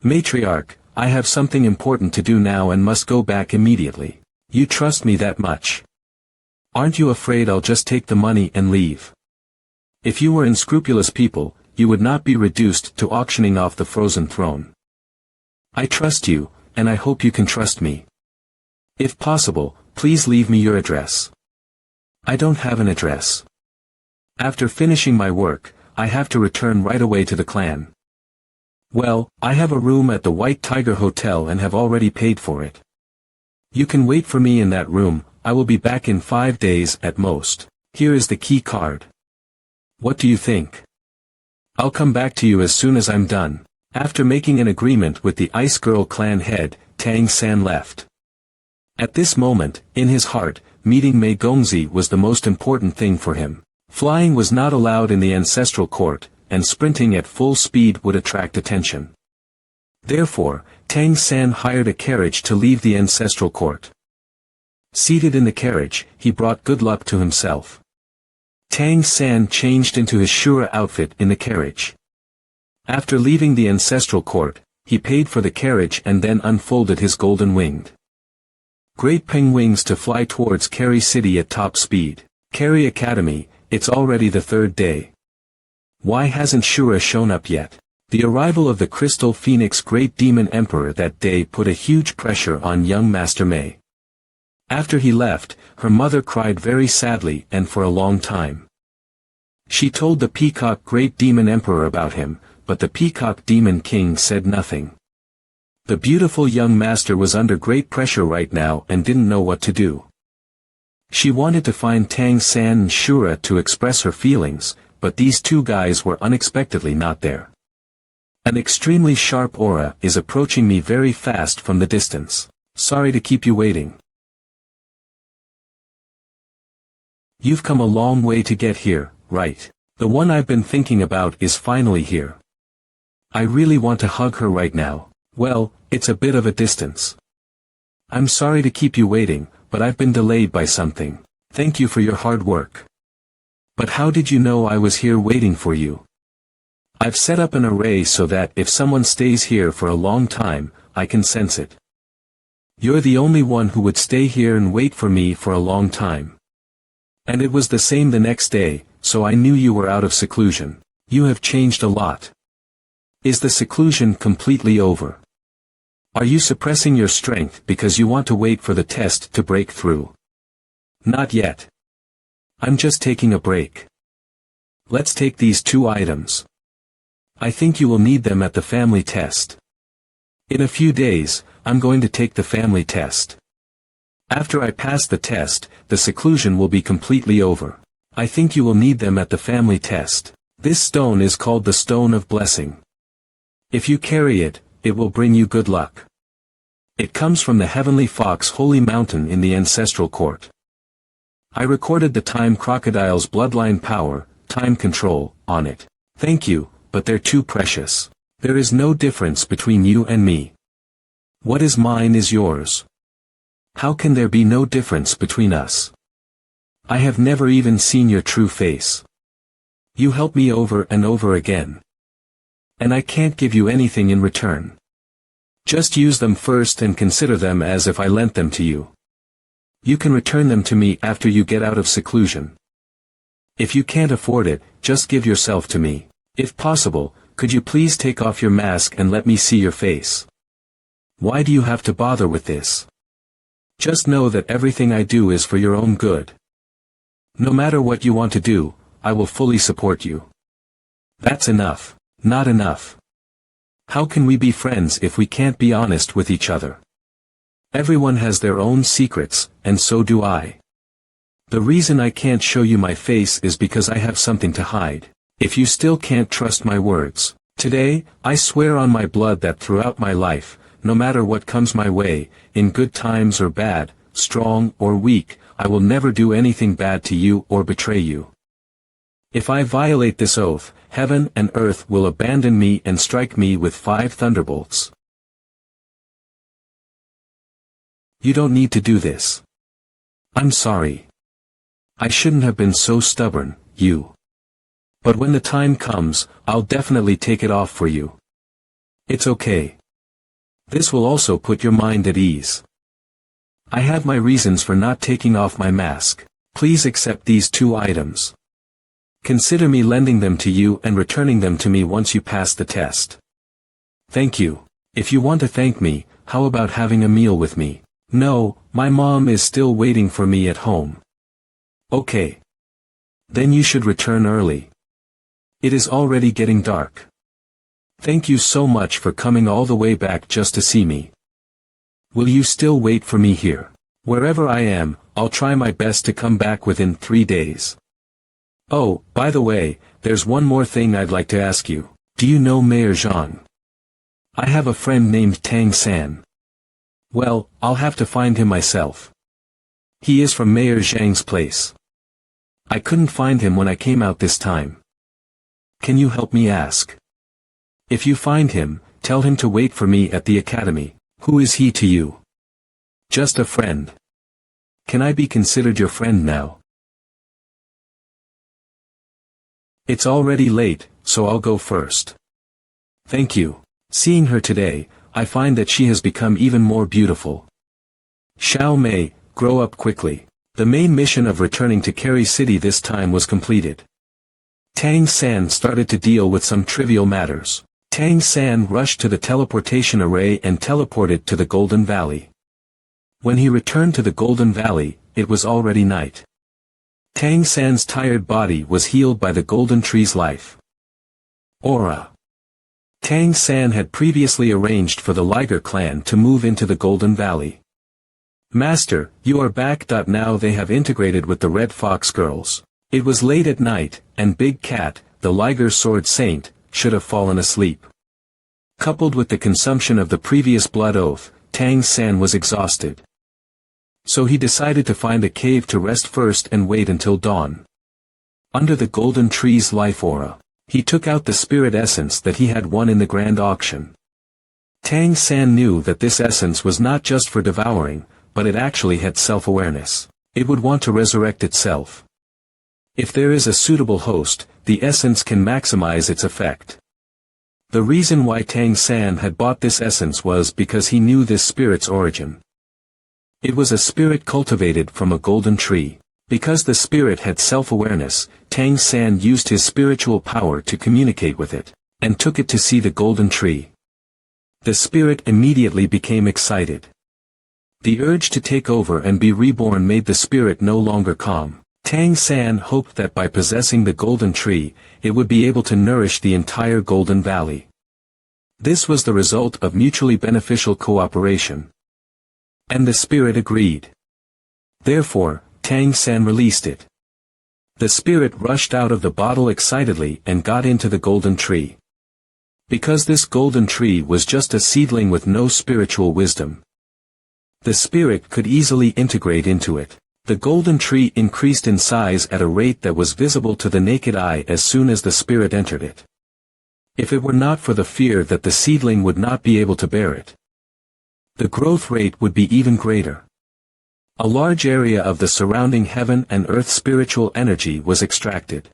Matriarch, I have something important to do now and must go back immediately. You trust me that much? Aren't you afraid I'll just take the money and leave? If you were unscrupulous people, you would not be reduced to auctioning off the frozen throne. I trust you, and I hope you can trust me. If possible, please leave me your address. I don't have an address. After finishing my work, I have to return right away to the clan. Well, I have a room at the White Tiger Hotel and have already paid for it. You can wait for me in that room, I will be back in 5 days at most. Here is the key card. What do you think? I'll come back to you as soon as I'm done. After making an agreement with the Ice Girl clan head, Tang San left. At this moment, in his heart, meeting Mei Gongzi was the most important thing for him. Flying was not allowed in the ancestral court, and sprinting at full speed would attract attention. Therefore, Tang San hired a carriage to leave the ancestral court. Seated in the carriage, he brought good luck to himself. Tang San changed into his Shura outfit in the carriage. After leaving the ancestral court, he paid for the carriage and then unfolded his golden winged great ping wings to fly towards Keri City at top speed. Keri Academy, it's already the 3rd day. Why hasn't Shura shown up yet? The arrival of the Crystal Phoenix Great Demon Emperor that day put a huge pressure on young Master Mei. After he left, her mother cried very sadly and for a long time. She told the Peacock Great Demon Emperor about him, but the Peacock Demon King said nothing. The beautiful young master was under great pressure right now and didn't know what to do. She wanted to find Tang San and Shura to express her feelings, but these two guys were unexpectedly not there. An extremely sharp aura is approaching me very fast from the distance. Sorry to keep you waiting. You've come a long way to get here, right? The one I've been thinking about is finally here. I really want to hug her right now. Well, it's a bit of a distance. I'm sorry to keep you waiting, but I've been delayed by something. Thank you for your hard work. But how did you know I was here waiting for you? I've set up an array so that if someone stays here for a long time, I can sense it. You're the only one who would stay here and wait for me for a long time. And it was the same the next day, so I knew you were out of seclusion. You have changed a lot. Is the seclusion completely over? Are you suppressing your strength because you want to wait for the test to break through? Not yet. I'm just taking a break. Let's take these 2 items. I think you will need them at the family test. In a few days, I'm going to take the family test. After I pass the test, the seclusion will be completely over. I think you will need them at the family test. This stone is called the Stone of Blessing. If you carry it, it will bring you good luck. It comes from the Heavenly Fox Holy Mountain in the Ancestral Court. I recorded the Time Crocodile's bloodline power, time control, on it. Thank you, but they're too precious. There is no difference between you and me. What is mine is yours. How can there be no difference between us? I have never even seen your true face. You help me over and over again. And I can't give you anything in return. Just use them first and consider them as if I lent them to you. You can return them to me after you get out of seclusion. If you can't afford it, just give yourself to me. If possible, could you please take off your mask and let me see your face? Why do you have to bother with this? Just know that everything I do is for your own good. No matter what you want to do, I will fully support you. That's enough. Not enough. How can we be friends if we can't be honest with each other? Everyone has their own secrets, and so do I. The reason I can't show you my face is because I have something to hide. If you still can't trust my words, today, I swear on my blood that throughout my life, no matter what comes my way, in good times or bad, strong or weak, I will never do anything bad to you or betray you. If I violate this oath, heaven and earth will abandon me and strike me with 5 thunderbolts. You don't need to do this. I'm sorry. I shouldn't have been so stubborn, you. But when the time comes, I'll definitely take it off for you. It's okay. This will also put your mind at ease. I have my reasons for not taking off my mask. Please accept these 2 items. Consider me lending them to you and returning them to me once you pass the test. Thank you. If you want to thank me, how about having a meal with me? No, my mom is still waiting for me at home. Okay. Then you should return early. It is already getting dark. Thank you so much for coming all the way back just to see me. Will you still wait for me here? Wherever I am, I'll try my best to come back within 3 days. Oh, by the way, there's one more thing I'd like to ask you. Do you know Mayor Zhang? I have a friend named Tang San. Well, I'll have to find him myself. He is from Mayor Zhang's place. I couldn't find him when I came out this time. Can you help me ask? If you find him, tell him to wait for me at the academy. Who is he to you? Just a friend. Can I be considered your friend now? It's already late, so I'll go first. Thank you. Seeing her today, I find that she has become even more beautiful. Xiao Mei, grow up quickly. The main mission of returning to Carrie City this time was completed. Tang San started to deal with some trivial matters. Tang San rushed to the teleportation array and teleported to the Golden Valley. When he returned to the Golden Valley, it was already night. Tang San's tired body was healed by the Golden Tree's life aura. Tang San had previously arranged for the Liger clan to move into the Golden Valley. Master, you are back. Now they have integrated with the Red Fox girls. It was late at night, and Big Cat, the Liger sword saint, should have fallen asleep. Coupled with the consumption of the previous blood oath, Tang San was exhausted. So he decided to find a cave to rest first and wait until dawn. Under the Golden Tree's life aura, he took out the spirit essence that he had won in the grand auction. Tang San knew that this essence was not just for devouring, but it actually had self-awareness. It would want to resurrect itself. If there is a suitable host, the essence can maximize its effect. The reason why Tang San had bought this essence was because he knew this spirit's origin. It was a spirit cultivated from a golden tree. Because the spirit had self-awareness, Tang San used his spiritual power to communicate with it, and took it to see the golden tree. The spirit immediately became excited. The urge to take over and be reborn made the spirit no longer calm. Tang San hoped that by possessing the golden tree, it would be able to nourish the entire Golden Valley. This was the result of mutually beneficial cooperation. And the spirit agreed. Therefore, Tang San released it. The spirit rushed out of the bottle excitedly and got into the golden tree. Because this golden tree was just a seedling with no spiritual wisdom, the spirit could easily integrate into it. The golden tree increased in size at a rate that was visible to the naked eye as soon as the spirit entered it. If it were not for the fear that the seedling would not be able to bear it, the growth rate would be even greater. A large area of the surrounding heaven and earth spiritual energy was extracted.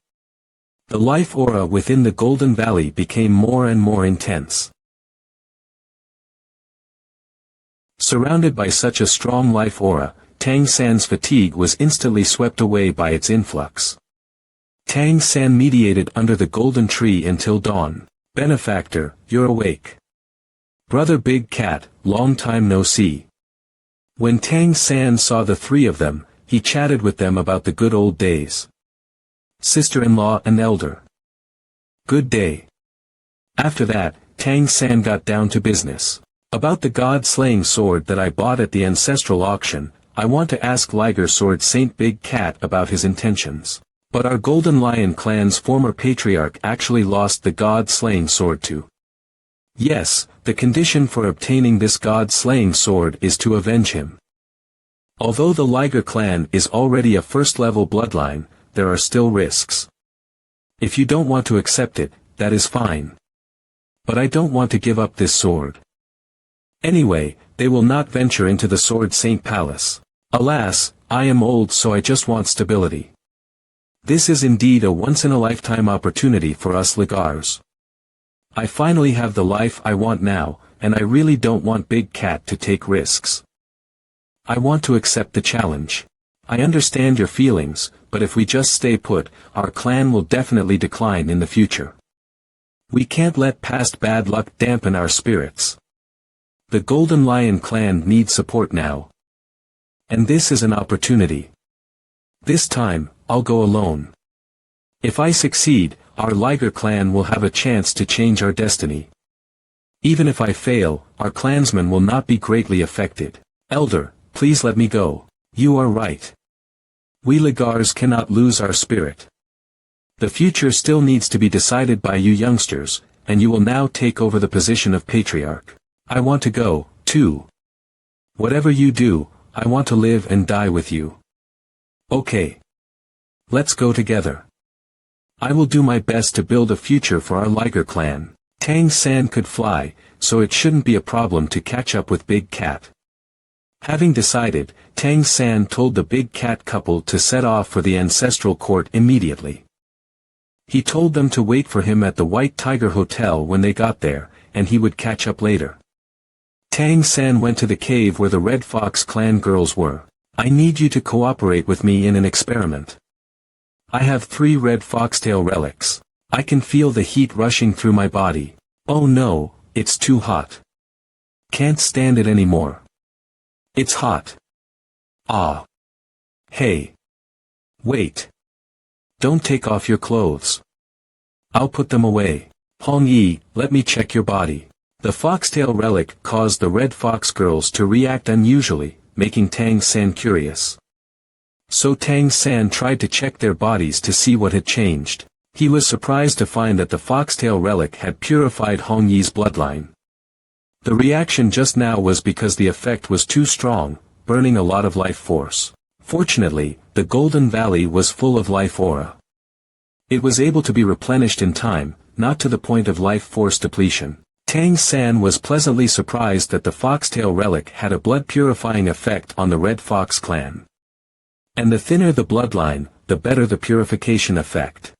The life aura within the Golden Valley became more and more intense. Surrounded by such a strong life aura, Tang San's fatigue was instantly swept away by its influx. Tang San mediated under the golden tree until dawn. Benefactor, you're awake. Brother Big Cat, long time no see. When Tang San saw the three of them, he chatted with them about the good old days. Sister-in-law and elder. Good day. After that, Tang San got down to business. About the god-slaying sword that I bought at the ancestral auction, I want to ask Liger Sword Saint Big Cat about his intentions. But our Golden Lion clan's former patriarch actually lost the god-slaying sword too. Yes, the condition for obtaining this god-slaying sword is to avenge him. Although the Liger clan is already a first-level bloodline, there are still risks. If you don't want to accept it, that is fine. But I don't want to give up this sword. Anyway, they will not venture into the Sword Saint Palace. Alas, I am old, so I just want stability. This is indeed a once-in-a-lifetime opportunity for us Ligars. I finally have the life I want now, and I really don't want Big Cat to take risks. I want to accept the challenge. I understand your feelings, but if we just stay put, our clan will definitely decline in the future. We can't let past bad luck dampen our spirits. The Golden Lion clan needs support now. And this is an opportunity. This time, I'll go alone. If I succeed, our Liger clan will have a chance to change our destiny. Even if I fail, our clansmen will not be greatly affected. Elder, please let me go. You are right. We Ligars cannot lose our spirit. The future still needs to be decided by you youngsters, and you will now take over the position of patriarch. I want to go, too. Whatever you do, I want to live and die with you. Okay. Let's go together. I will do my best to build a future for our Liger clan. Tang San could fly, so it shouldn't be a problem to catch up with Big Cat. Having decided, Tang San told the Big Cat couple to set off for the ancestral court immediately. He told them to wait for him at the White Tiger Hotel when they got there, and he would catch up later. Tang San went to the cave where the Red Fox clan girls were. I need you to cooperate with me in an experiment. I have 3 red foxtail relics. I can feel the heat rushing through my body. Oh no, it's too hot. Can't stand it anymore. It's hot. Ah. Hey. Wait. Don't take off your clothes. I'll put them away. Hong Yi, let me check your body. The foxtail relic caused the Red Fox girls to react unusually, making Tang San curious. So Tang San tried to check their bodies to see what had changed. He was surprised to find that the foxtail relic had purified Hong Yi's bloodline. The reaction just now was because the effect was too strong, burning a lot of life force. Fortunately, the Golden Valley was full of life aura. It was able to be replenished in time, not to the point of life force depletion. Tang San was pleasantly surprised that the foxtail relic had a blood-purifying effect on the Red Fox clan. And the thinner the bloodline, the better the purification effect.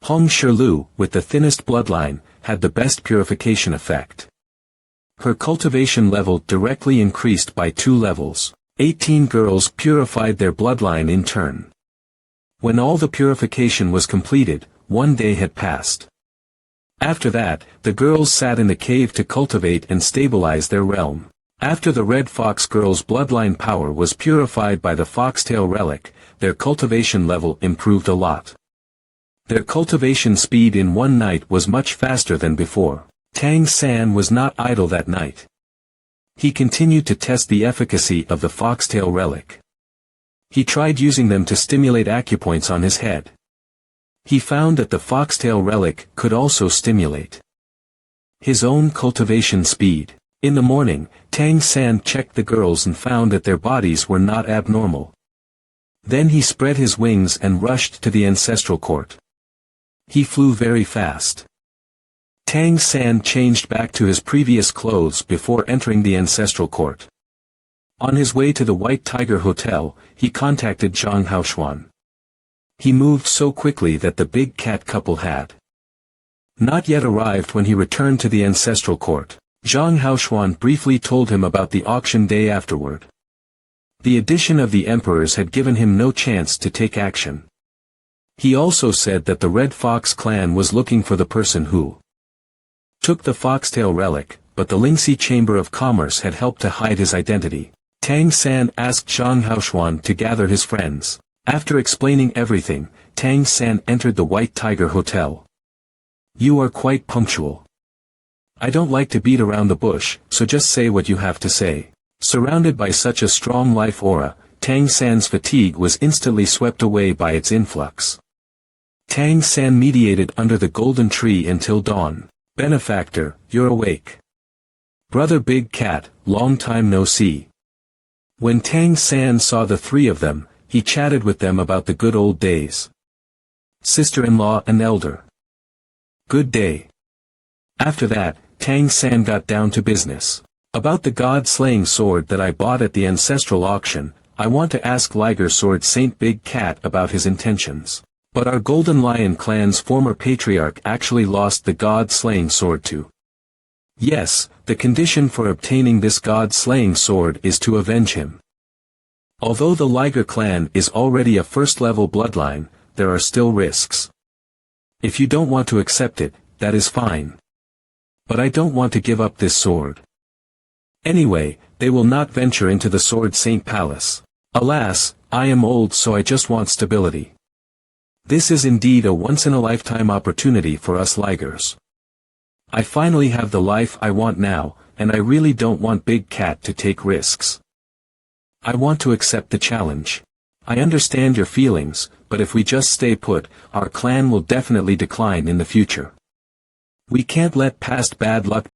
Hong Shirlu, with the thinnest bloodline, had the best purification effect. Her cultivation level directly increased by 2 levels. 18 girls purified their bloodline in turn. When all the purification was completed, 1 day had passed. After that, the girls sat in the cave to cultivate and stabilize their realm. After the Red Fox girls' bloodline power was purified by the foxtail relic, their cultivation level improved a lot. Their cultivation speed in 1 night was much faster than before. Tang San was not idle that night. He continued to test the efficacy of the foxtail relic. He tried using them to stimulate acupoints on his head. He found that the foxtail relic could also stimulate his own cultivation speed. In the morning, Tang San checked the girls and found that their bodies were not abnormal. Then he spread his wings and rushed to the ancestral court. He flew very fast. Tang San changed back to his previous clothes before entering the ancestral court. On his way to the White Tiger Hotel, he contacted Zhang Haoshuan. He moved so quickly that the Big Cat couple had not yet arrived when he returned to the ancestral court. Zhang Haoshuan briefly told him about the auction day afterward. The addition of the emperors had given him no chance to take action. He also said that the Red Fox clan was looking for the person who took the foxtail relic, but the Lingxi Chamber of Commerce had helped to hide his identity. Tang San asked Zhang Haoshuan to gather his friends. After explaining everything, Tang San entered the White Tiger Hotel. You are quite punctual. I don't like to beat around the bush, so just say what you have to say. Surrounded by such a strong life aura, Tang San's fatigue was instantly swept away by its influx. Tang San mediated under the golden tree until dawn. Benefactor, you're awake. Brother Big Cat, long time no see. When Tang San saw the 3 of them, he chatted with them about the good old days. Sister-in-law and elder. Good day. After that, Tang San got down to business. About the god-slaying sword that I bought at the ancestral auction, I want to ask Liger Sword Saint Big Cat about his intentions. But our Golden Lion clan's former patriarch actually lost the god-slaying sword too. Yes, the condition for obtaining this god-slaying sword is to avenge him. Although the Liger clan is already a first-level bloodline, there are still risks. If you don't want to accept it, that is fine. But I don't want to give up this sword. Anyway, they will not venture into the Sword Saint Palace. Alas, I am old, so I just want stability. This is indeed a once-in-a-lifetime opportunity for us Ligers. I finally have the life I want now, and I really don't want Big Cat to take risks. I want to accept the challenge. I understand your feelings, but if we just stay put, our clan will definitely decline in the future. We can't let past bad luck